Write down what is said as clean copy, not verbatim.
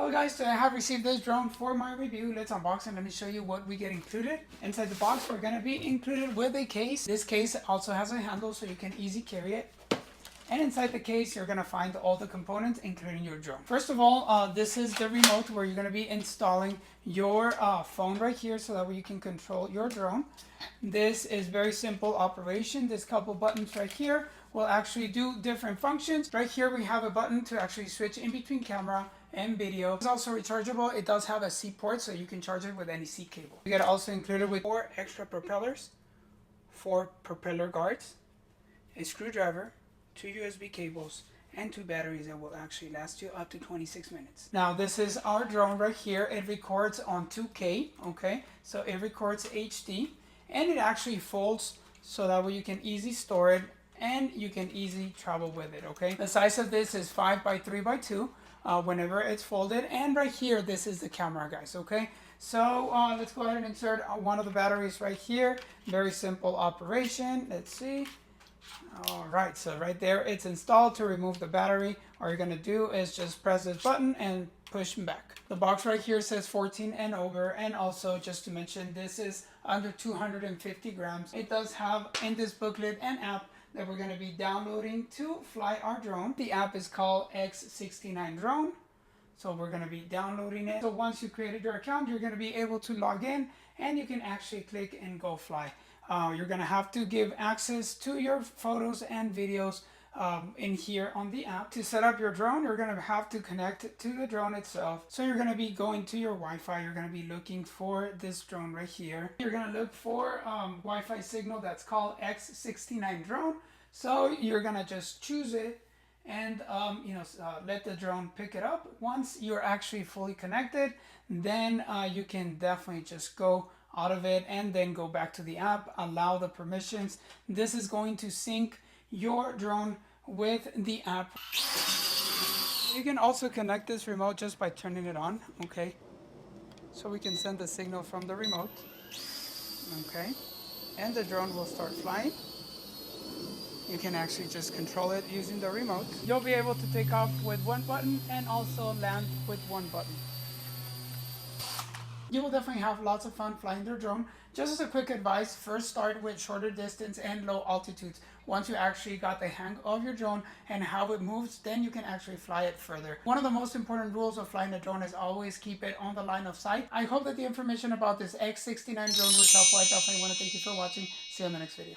Hello guys, today I have received this drone for my review. Let's unbox it. Let me show you what we get included. Inside the box, we're going to be included with a case. This case also has a handle so you can easily carry it. And inside the case, you're going to find all the components, including your drone. First of all, this is the remote where you're going to be installing your phone right here so that way you can control your drone. This is very simple operation. This couple buttons right here will actually do different functions. Right here, we have a button to actually switch in between camera and video. It's also rechargeable. It does have a C port, so you can charge it with any C cable. You get also included with 4 extra propellers, 4 propeller guards, a screwdriver, 2 USB cables, and 2 batteries that will actually last you up to 26 minutes. Now this is our drone right here. It records on 2K, okay? So it records HD, and it actually folds so that way you can easily store it and you can easily travel with it, okay? The size of this is 5 by 3 by 2 whenever it's folded. And right here, this is the camera, guys, okay? So let's go ahead and insert one of the batteries right here. Very simple operation. Let's see. All right, so right there it's installed. To remove the battery, all you're gonna do is just press this button and push back. The box right here says 14 and over, and also just to mention, this is under 250 grams. It does have in this booklet an app that we're gonna be downloading to fly our drone. The app is called X69 Drone. So we're gonna be downloading it. So once you created your account, you're gonna be able to log in and you can actually click and go fly. You're gonna have to give access to your photos and videos in here on the app. To set up your drone, you're gonna have to connect it to the drone itself. So you're gonna be going to your Wi-Fi. You're gonna be looking for this drone right here. You're gonna look for Wi-Fi signal that's called X69 Drone. So you're gonna just choose it and let the drone pick it up. Once you're actually fully connected, then you can definitely just go out of it and then go back to the app, allow the permissions. This is going to sync your drone with the app. You can also connect this remote just by turning it on, okay? So we can send the signal from the remote, okay? And the drone will start flying. You can actually just control it using the remote. You'll be able to take off with one button and also land with one button. You will definitely have lots of fun flying your drone. Just as a quick advice, first start with shorter distance and low altitudes. Once you actually got the hang of your drone and how it moves, then you can actually fly it further. One of the most important rules of flying a drone is always keep it on the line of sight. I hope that the information about this X69 drone was helpful. I definitely want to thank you for watching. See you in the next video.